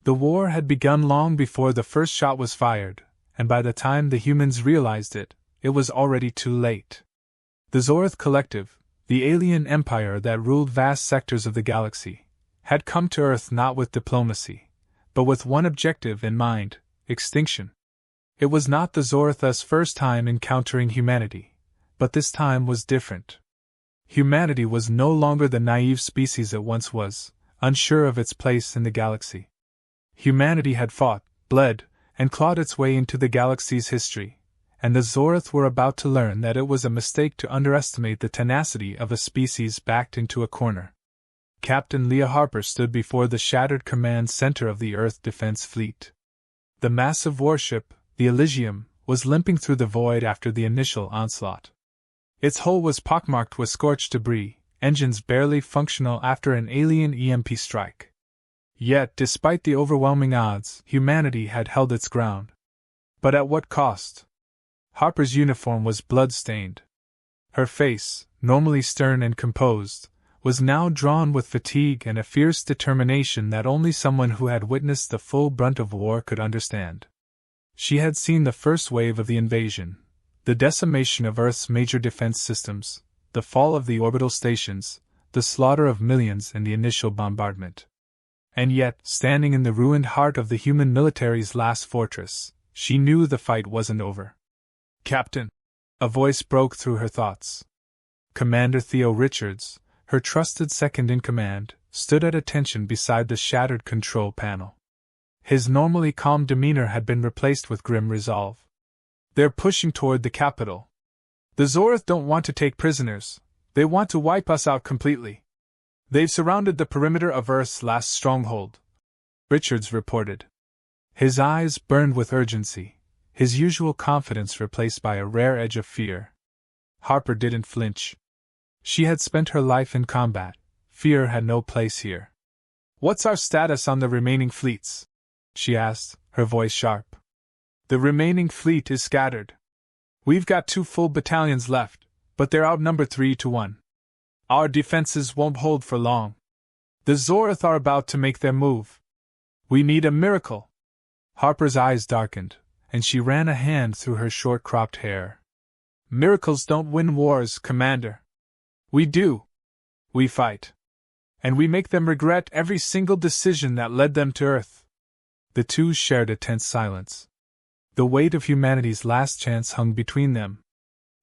The war had begun long before the first shot was fired, and by the time the humans realized it, it was already too late. The Zorth Collective, the alien empire that ruled vast sectors of the galaxy, had come to Earth not with diplomacy, but with one objective in mind: extinction. It was not the Zorth's first time encountering humanity, but this time was different. Humanity was no longer the naive species it once was, unsure of its place in the galaxy. Humanity had fought, bled, and clawed its way into the galaxy's history, and the Zorth were about to learn that it was a mistake to underestimate the tenacity of a species backed into a corner. Captain Leah Harper stood before the shattered command center of the Earth Defense Fleet. The massive warship, the Elysium, was limping through the void after the initial onslaught. Its hull was pockmarked with scorched debris, engines barely functional after an alien EMP strike. Yet, despite the overwhelming odds, humanity had held its ground. But at what cost? Harper's uniform was blood-stained. Her face, normally stern and composed, was now drawn with fatigue and a fierce determination that only someone who had witnessed the full brunt of war could understand. She had seen the first wave of the invasion, the decimation of Earth's major defense systems, the fall of the orbital stations, the slaughter of millions in the initial bombardment. And yet, standing in the ruined heart of the human military's last fortress, she knew the fight wasn't over. "Captain!" A voice broke through her thoughts. Commander Theo Richards, her trusted second-in-command, stood at attention beside the shattered control panel. His normally calm demeanor had been replaced with grim resolve. "They're pushing toward the capital. The Zorth don't want to take prisoners, they want to wipe us out completely. They've surrounded the perimeter of Earth's last stronghold," Richards reported. His eyes burned with urgency, his usual confidence replaced by a rare edge of fear. Harper didn't flinch. She had spent her life in combat. Fear had no place here. "What's our status on the remaining fleets?" she asked, her voice sharp. "The remaining fleet is scattered. We've got 2 full battalions left, but they're outnumbered 3-1. Our defenses won't hold for long. The Zorth are about to make their move. We need a miracle." Harper's eyes darkened, and she ran a hand through her short-cropped hair. "Miracles don't win wars, Commander. We do. We fight. And we make them regret every single decision that led them to Earth." The two shared a tense silence. The weight of humanity's last chance hung between them.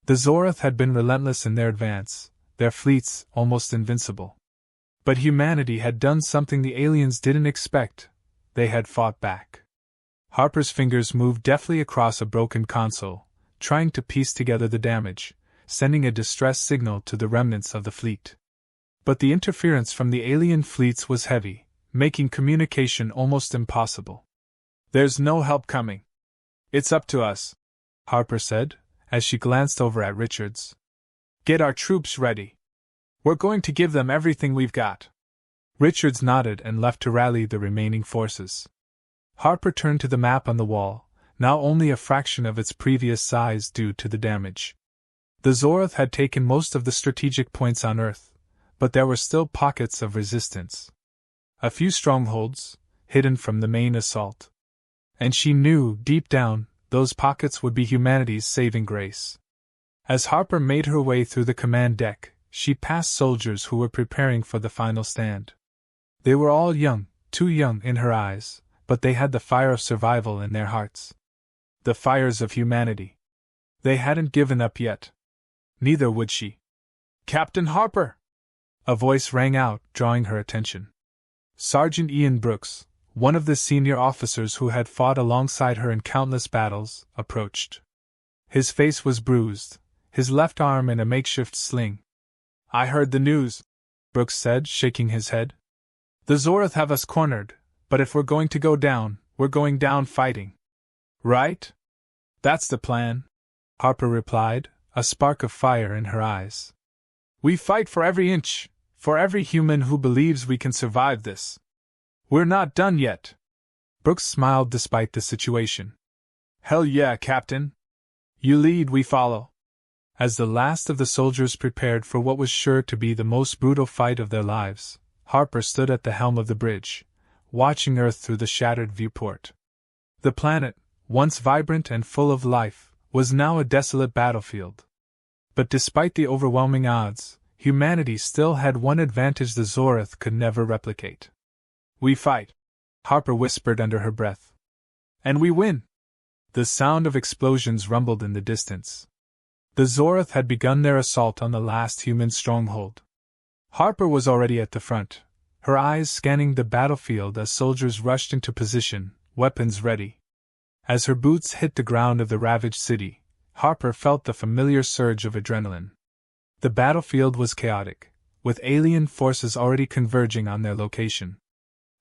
The Zorth had been relentless in their advance, their fleets almost invincible. But humanity had done something the aliens didn't expect. They had fought back. Harper's fingers moved deftly across a broken console, trying to piece together the damage, sending a distress signal to the remnants of the fleet. But the interference from the alien fleets was heavy, making communication almost impossible. "There's no help coming. It's up to us," Harper said, as she glanced over at Richards. "Get our troops ready. We're going to give them everything we've got." Richards nodded and left to rally the remaining forces. Harper turned to the map on the wall, now only a fraction of its previous size due to the damage. The Zorth had taken most of the strategic points on Earth, but there were still pockets of resistance. A few strongholds, hidden from the main assault. And she knew, deep down, those pockets would be humanity's saving grace. As Harper made her way through the command deck, she passed soldiers who were preparing for the final stand. They were all young, too young in her eyes, but they had the fire of survival in their hearts. The fires of humanity. They hadn't given up yet. Neither would she. "Captain Harper!" A voice rang out, drawing her attention. Sergeant Ian Brooks, one of the senior officers who had fought alongside her in countless battles, approached. His face was bruised, his left arm in a makeshift sling. "I heard the news," Brooks said, shaking his head. "The Zorth have us cornered, but if we're going to go down, we're going down fighting." "Right? That's the plan," Harper replied, a spark of fire in her eyes. "We fight for every inch, for every human who believes we can survive this. We're not done yet." Brooks smiled despite the situation. "Hell yeah, Captain. You lead, we follow." As the last of the soldiers prepared for what was sure to be the most brutal fight of their lives, Harper stood at the helm of the bridge, watching Earth through the shattered viewport. The planet, once vibrant and full of life, was now a desolate battlefield. But despite the overwhelming odds, humanity still had one advantage the Zorath could never replicate. "We fight," Harper whispered under her breath. "And we win!" The sound of explosions rumbled in the distance. The Zorath had begun their assault on the last human stronghold. Harper was already at the front, her eyes scanning the battlefield as soldiers rushed into position, weapons ready. As her boots hit the ground of the ravaged city, Harper felt the familiar surge of adrenaline. The battlefield was chaotic, with alien forces already converging on their location.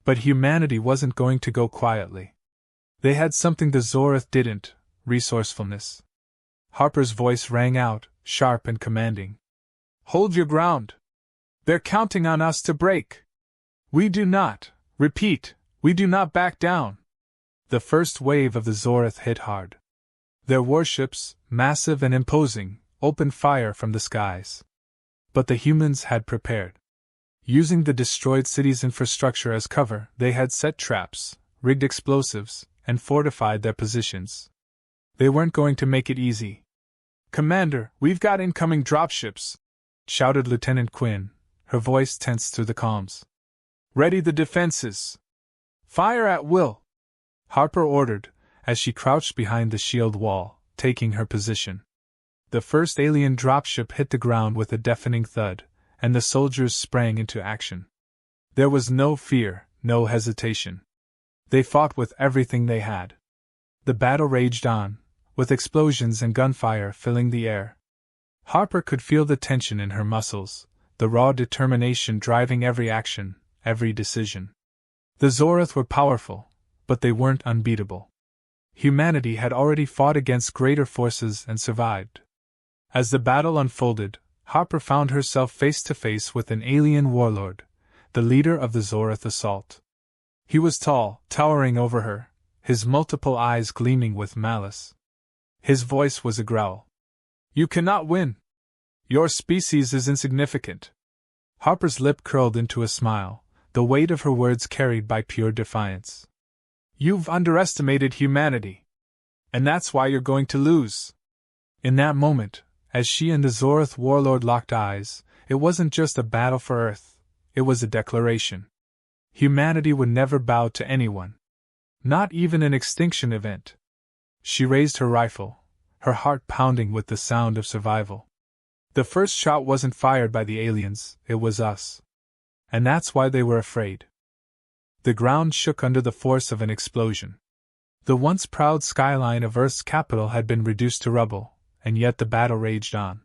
But humanity wasn't going to go quietly. They had something the Zorath didn't: resourcefulness. Harper's voice rang out, sharp and commanding. "Hold your ground! They're counting on us to break! We do not, repeat, we do not back down!" The first wave of the Zorath hit hard. Their warships, massive and imposing, opened fire from the skies. But the humans had prepared. Using the destroyed city's infrastructure as cover, they had set traps, rigged explosives, and fortified their positions. They weren't going to make it easy. "Commander, we've got incoming dropships!" shouted Lieutenant Quinn, her voice tense through the comms. "Ready the defenses! Fire at will!" Harper ordered, as she crouched behind the shield wall, taking her position. The first alien dropship hit the ground with a deafening thud, and the soldiers sprang into action. There was no fear, no hesitation. They fought with everything they had. The battle raged on, with explosions and gunfire filling the air. Harper could feel the tension in her muscles, the raw determination driving every action, every decision. The Zorath were powerful, but they weren't unbeatable. Humanity had already fought against greater forces and survived. As the battle unfolded, Harper found herself face to face with an alien warlord, the leader of the Zorath assault. He was tall, towering over her, his multiple eyes gleaming with malice. His voice was a growl. "You cannot win! Your species is insignificant." Harper's lip curled into a smile, the weight of her words carried by pure defiance. "You've underestimated humanity. And that's why you're going to lose." In that moment, as she and the Zorath warlord locked eyes, it wasn't just a battle for Earth, it was a declaration. Humanity would never bow to anyone. Not even an extinction event. She raised her rifle, her heart pounding with the sound of survival. The first shot wasn't fired by the aliens, it was us. And that's why they were afraid. The ground shook under the force of an explosion. The once proud skyline of Earth's capital had been reduced to rubble, and yet the battle raged on.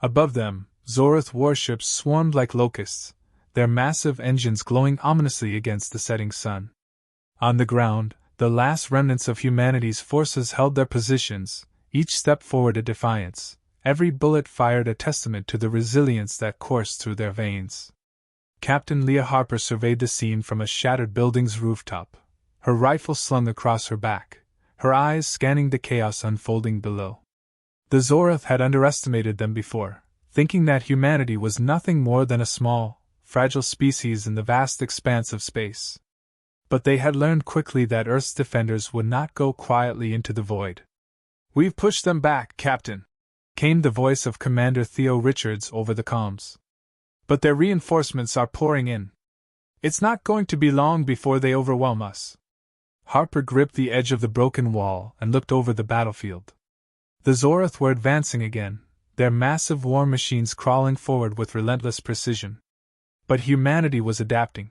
Above them, Zorath warships swarmed like locusts, their massive engines glowing ominously against the setting sun. On the ground, the last remnants of humanity's forces held their positions, each step forward a defiance, every bullet fired a testament to the resilience that coursed through their veins. Captain Leah Harper surveyed the scene from a shattered building's rooftop, her rifle slung across her back, her eyes scanning the chaos unfolding below. The Zorath had underestimated them before, thinking that humanity was nothing more than a small, fragile species in the vast expanse of space. But they had learned quickly that Earth's defenders would not go quietly into the void. "We've pushed them back, Captain," came the voice of Commander Theo Richards over the comms. "But their reinforcements are pouring in. It's not going to be long before they overwhelm us." Harper gripped the edge of the broken wall and looked over the battlefield. The Zorath were advancing again, their massive war machines crawling forward with relentless precision. But humanity was adapting.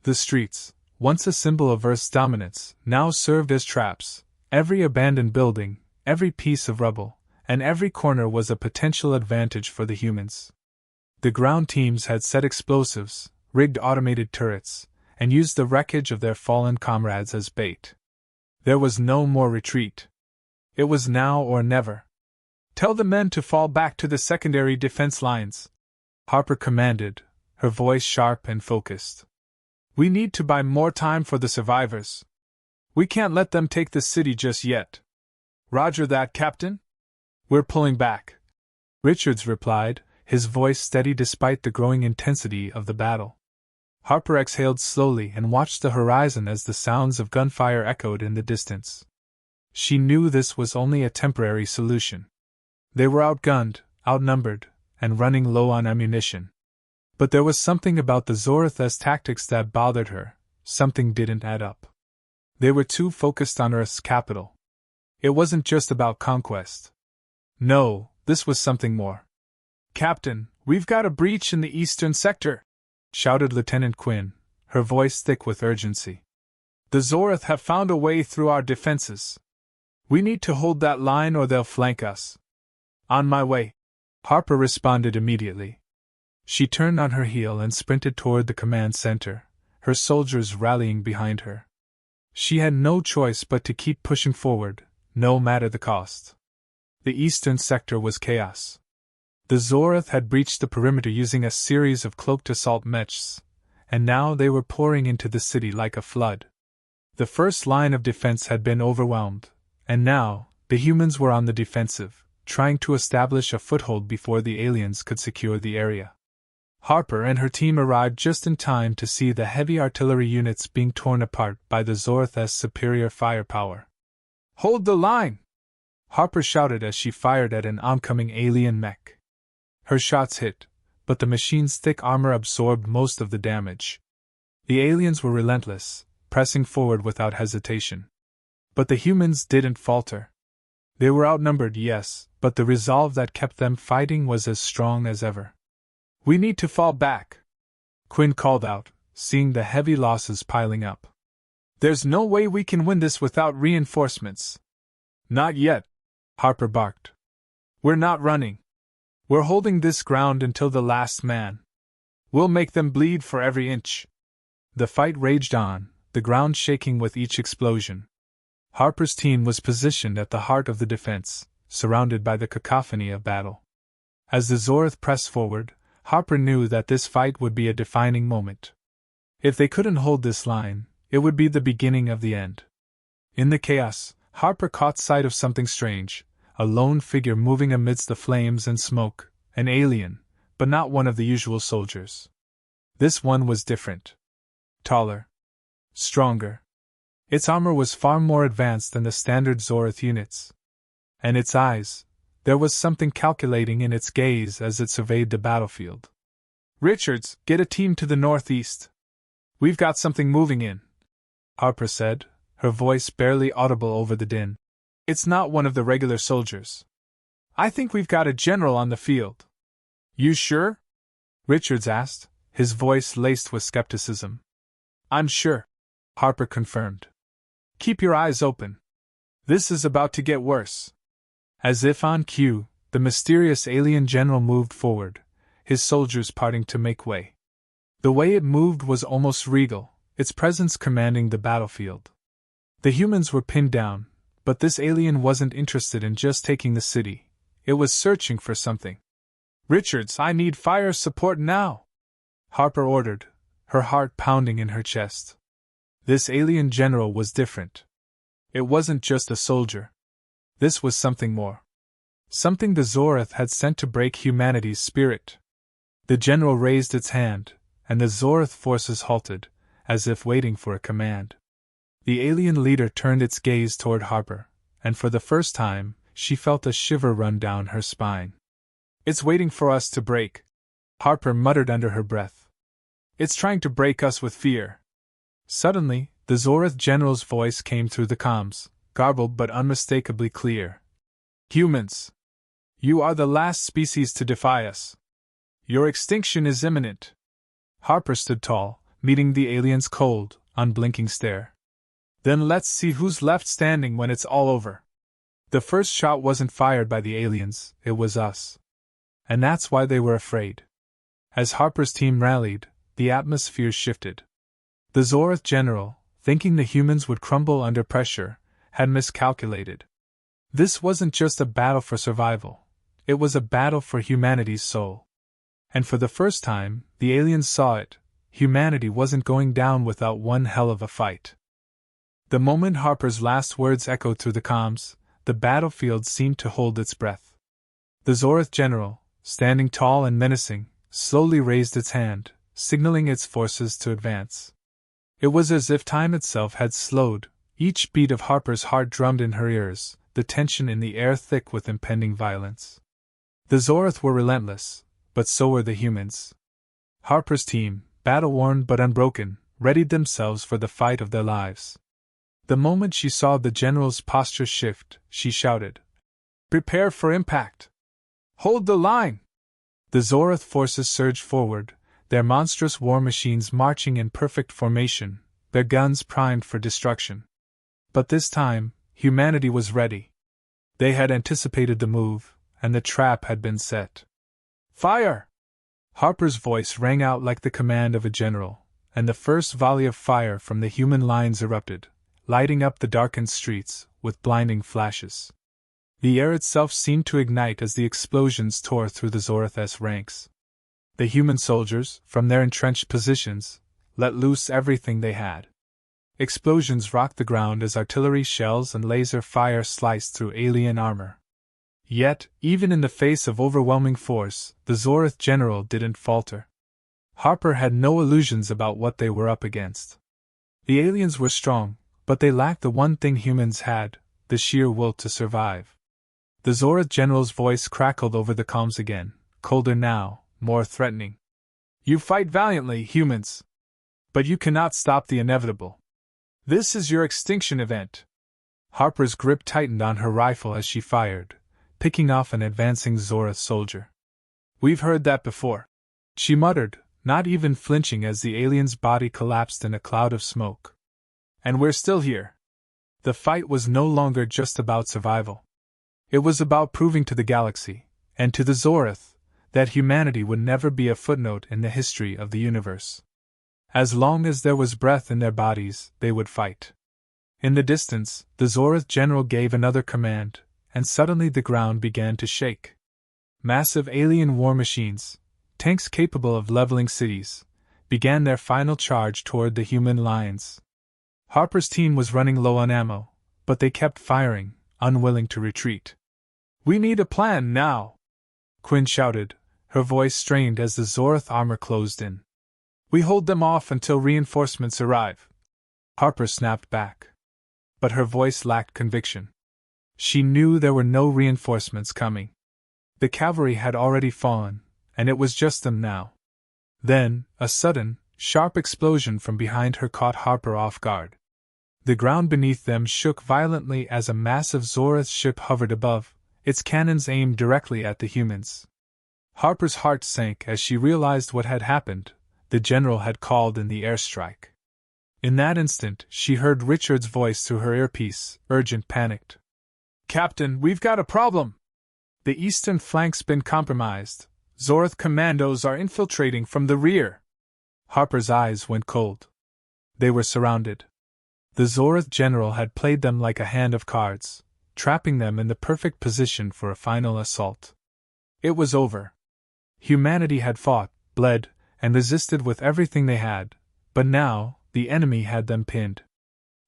The streets, once a symbol of Earth's dominance, now served as traps. Every abandoned building, every piece of rubble, and every corner was a potential advantage for the humans. The ground teams had set explosives, rigged automated turrets, and used the wreckage of their fallen comrades as bait. There was no more retreat. It was now or never. "Tell the men to fall back to the secondary defense lines," Harper commanded, her voice sharp and focused. "We need to buy more time for the survivors. We can't let them take the city just yet." "Roger that, Captain. We're pulling back," Richards replied, his voice steady despite the growing intensity of the battle. Harper exhaled slowly and watched the horizon as the sounds of gunfire echoed in the distance. She knew this was only a temporary solution. They were outgunned, outnumbered, and running low on ammunition. But there was something about the Zorath's tactics that bothered her. Something didn't add up. They were too focused on Earth's capital. It wasn't just about conquest. No, this was something more. "Captain, we've got a breach in the eastern sector," shouted Lieutenant Quinn, her voice thick with urgency. "The Zorath have found a way through our defenses. We need to hold that line or they'll flank us." "On my way," Harper responded immediately. She turned on her heel and sprinted toward the command center, her soldiers rallying behind her. She had no choice but to keep pushing forward, no matter the cost. The eastern sector was chaos. The Zorath had breached the perimeter using a series of cloaked assault mechs, and now they were pouring into the city like a flood. The first line of defense had been overwhelmed, and now, the humans were on the defensive, trying to establish a foothold before the aliens could secure the area. Harper and her team arrived just in time to see the heavy artillery units being torn apart by the Zorath's superior firepower. "Hold the line!" Harper shouted as she fired at an oncoming alien mech. Her shots hit, but the machine's thick armor absorbed most of the damage. The aliens were relentless, pressing forward without hesitation. But the humans didn't falter. They were outnumbered, yes, but the resolve that kept them fighting was as strong as ever. "We need to fall back," Quinn called out, seeing the heavy losses piling up. "There's no way we can win this without reinforcements." "Not yet," Harper barked. "We're not running. We're holding this ground until the last man. We'll make them bleed for every inch." The fight raged on, the ground shaking with each explosion. Harper's team was positioned at the heart of the defense, surrounded by the cacophony of battle. As the Zorath pressed forward, Harper knew that this fight would be a defining moment. If they couldn't hold this line, it would be the beginning of the end. In the chaos, Harper caught sight of something strange, a lone figure moving amidst the flames and smoke, an alien, but not one of the usual soldiers. This one was different. Taller. Stronger. Its armor was far more advanced than the standard Zorath units. And its eyes, there was something calculating in its gaze as it surveyed the battlefield. "Richards, get a team to the northeast. We've got something moving in," Harper said, her voice barely audible over the din. "It's not one of the regular soldiers. I think we've got a general on the field." "You sure?" Richards asked, his voice laced with skepticism. "I'm sure," Harper confirmed. "Keep your eyes open. This is about to get worse." As if on cue, the mysterious alien general moved forward, his soldiers parting to make way. The way it moved was almost regal, its presence commanding the battlefield. The humans were pinned down, but this alien wasn't interested in just taking the city. It was searching for something. "Richards, I need fire support now," Harper ordered, her heart pounding in her chest. This alien general was different. It wasn't just a soldier. This was something more. Something the Zorath had sent to break humanity's spirit. The general raised its hand, and the Zorath forces halted, as if waiting for a command. The alien leader turned its gaze toward Harper, and for the first time, she felt a shiver run down her spine. "It's waiting for us to break," Harper muttered under her breath. "It's trying to break us with fear." Suddenly, the Zorath general's voice came through the comms, garbled but unmistakably clear. "Humans! You are the last species to defy us. Your extinction is imminent." Harper stood tall, meeting the alien's cold, unblinking stare. "Then let's see who's left standing when it's all over." The first shot wasn't fired by the aliens, it was us. And that's why they were afraid. As Harper's team rallied, the atmosphere shifted. The Zorath general, thinking the humans would crumble under pressure, had miscalculated. This wasn't just a battle for survival, it was a battle for humanity's soul. And for the first time, the aliens saw it, humanity wasn't going down without one hell of a fight. The moment Harper's last words echoed through the comms, the battlefield seemed to hold its breath. The Zorath general, standing tall and menacing, slowly raised its hand, signaling its forces to advance. It was as if time itself had slowed. Each beat of Harper's heart drummed in her ears, the tension in the air thick with impending violence. The Zorath were relentless, but so were the humans. Harper's team, battle-worn but unbroken, readied themselves for the fight of their lives. The moment she saw the general's posture shift, she shouted, "Prepare for impact! Hold the line!" The Zorath forces surged forward, their monstrous war machines marching in perfect formation, their guns primed for destruction. But this time, humanity was ready. They had anticipated the move, and the trap had been set. "Fire!" Harper's voice rang out like the command of a general, and the first volley of fire from the human lines erupted, lighting up the darkened streets with blinding flashes. The air itself seemed to ignite as the explosions tore through the Zorath's ranks. The human soldiers, from their entrenched positions, let loose everything they had. Explosions rocked the ground as artillery shells and laser fire sliced through alien armor. Yet, even in the face of overwhelming force, the Zorath general didn't falter. Harper had no illusions about what they were up against. The aliens were strong, but they lacked the one thing humans had, the sheer will to survive. The Zorath general's voice crackled over the comms again, colder now, more threatening. "You fight valiantly, humans. But you cannot stop the inevitable. This is your extinction event." Harper's grip tightened on her rifle as she fired, picking off an advancing Zorath soldier. "We've heard that before," she muttered, not even flinching as the alien's body collapsed in a cloud of smoke. "And we're still here." The fight was no longer just about survival. It was about proving to the galaxy, and to the Zorath, that humanity would never be a footnote in the history of the universe. As long as there was breath in their bodies, they would fight. In the distance, the Zorath general gave another command, and suddenly the ground began to shake. Massive alien war machines, tanks capable of leveling cities, began their final charge toward the human lines. Harper's team was running low on ammo, but they kept firing, unwilling to retreat. "We need a plan now!" Quinn shouted, her voice strained as the Zorath armor closed in. "We hold them off until reinforcements arrive," Harper snapped back. But her voice lacked conviction. She knew there were no reinforcements coming. The cavalry had already fallen, and it was just them now. Then, a sudden, sharp explosion from behind her caught Harper off guard. The ground beneath them shook violently as a massive Zorath ship hovered above, its cannons aimed directly at the humans. Harper's heart sank as she realized what had happened. The general had called in the airstrike. In that instant, she heard Richard's voice through her earpiece, urgent, panicked. "Captain, we've got a problem! The eastern flank's been compromised. Zorath commandos are infiltrating from the rear." Harper's eyes went cold. They were surrounded. The Zorath general had played them like a hand of cards, trapping them in the perfect position for a final assault. It was over. Humanity had fought, bled, and resisted with everything they had, but now, the enemy had them pinned.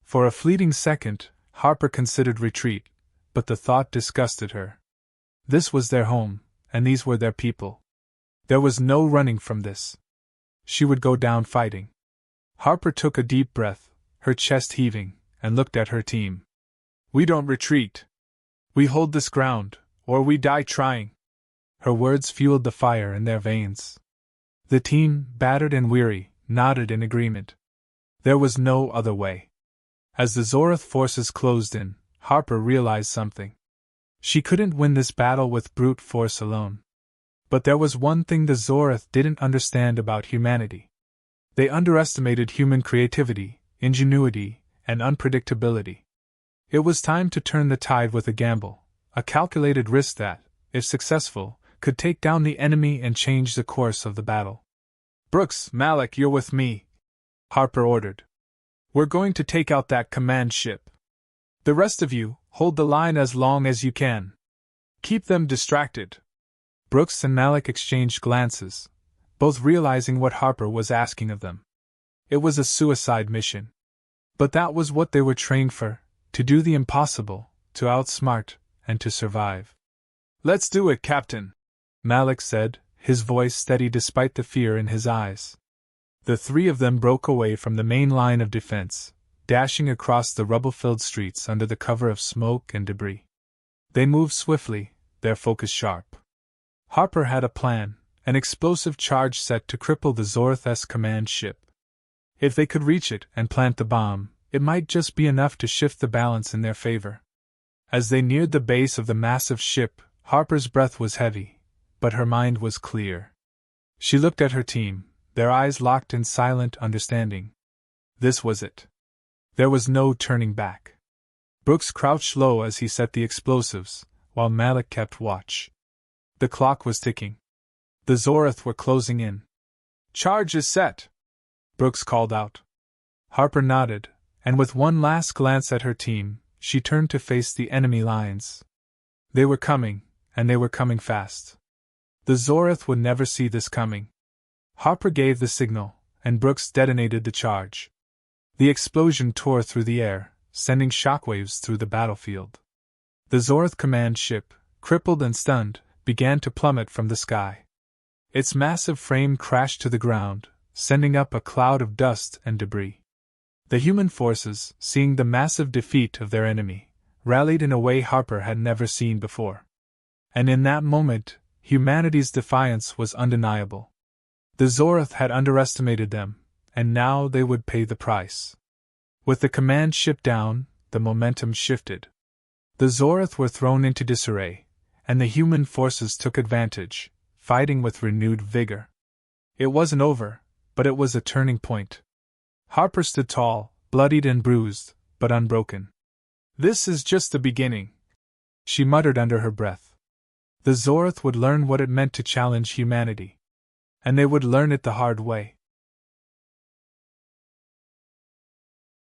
For a fleeting second, Harper considered retreat, but the thought disgusted her. This was their home, and these were their people. There was no running from this. She would go down fighting. Harper took a deep breath, her chest heaving, and looked at her team. "We don't retreat. We hold this ground, or we die trying." Her words fueled the fire in their veins. The team, battered and weary, nodded in agreement. There was no other way. As the Zorath forces closed in, Harper realized something. She couldn't win this battle with brute force alone. But there was one thing the Zorath didn't understand about humanity. They underestimated human creativity, ingenuity, and unpredictability. It was time to turn the tide with a gamble, a calculated risk that, if successful, could take down the enemy and change the course of the battle. "Brooks, Malik, you're with me," Harper ordered. "We're going to take out that command ship. The rest of you, hold the line as long as you can. Keep them distracted." Brooks and Malik exchanged glances, both realizing what Harper was asking of them. It was a suicide mission. But that was what they were trained for, to do the impossible, to outsmart, and to survive. "Let's do it, Captain," Malik said, his voice steady despite the fear in his eyes. The three of them broke away from the main line of defense, dashing across the rubble-filled streets under the cover of smoke and debris. They moved swiftly, their focus sharp. Harper had a plan, an explosive charge set to cripple the Zorth's command ship. If they could reach it and plant the bomb, it might just be enough to shift the balance in their favor. As they neared the base of the massive ship, Harper's breath was heavy, but her mind was clear. She looked at her team, their eyes locked in silent understanding. This was it. There was no turning back. Brooks crouched low as he set the explosives, while Malik kept watch. The clock was ticking. The Zorth were closing in. "Charge is set," Brooks called out. Harper nodded, and with one last glance at her team, she turned to face the enemy lines. They were coming, and they were coming fast. The Zorth would never see this coming. Harper gave the signal, and Brooks detonated the charge. The explosion tore through the air, sending shockwaves through the battlefield. The Zorth command ship, crippled and stunned, began to plummet from the sky. Its massive frame crashed to the ground, sending up a cloud of dust and debris. The human forces, seeing the massive defeat of their enemy, rallied in a way Harper had never seen before. And in that moment, humanity's defiance was undeniable. The Zorth had underestimated them, and now they would pay the price. With the command ship down, the momentum shifted. The Zorth were thrown into disarray, and the human forces took advantage, fighting with renewed vigor. It wasn't over, but it was a turning point. Harper stood tall, bloodied and bruised, but unbroken. "This is just the beginning," she muttered under her breath. The Zorth would learn what it meant to challenge humanity. And they would learn it the hard way.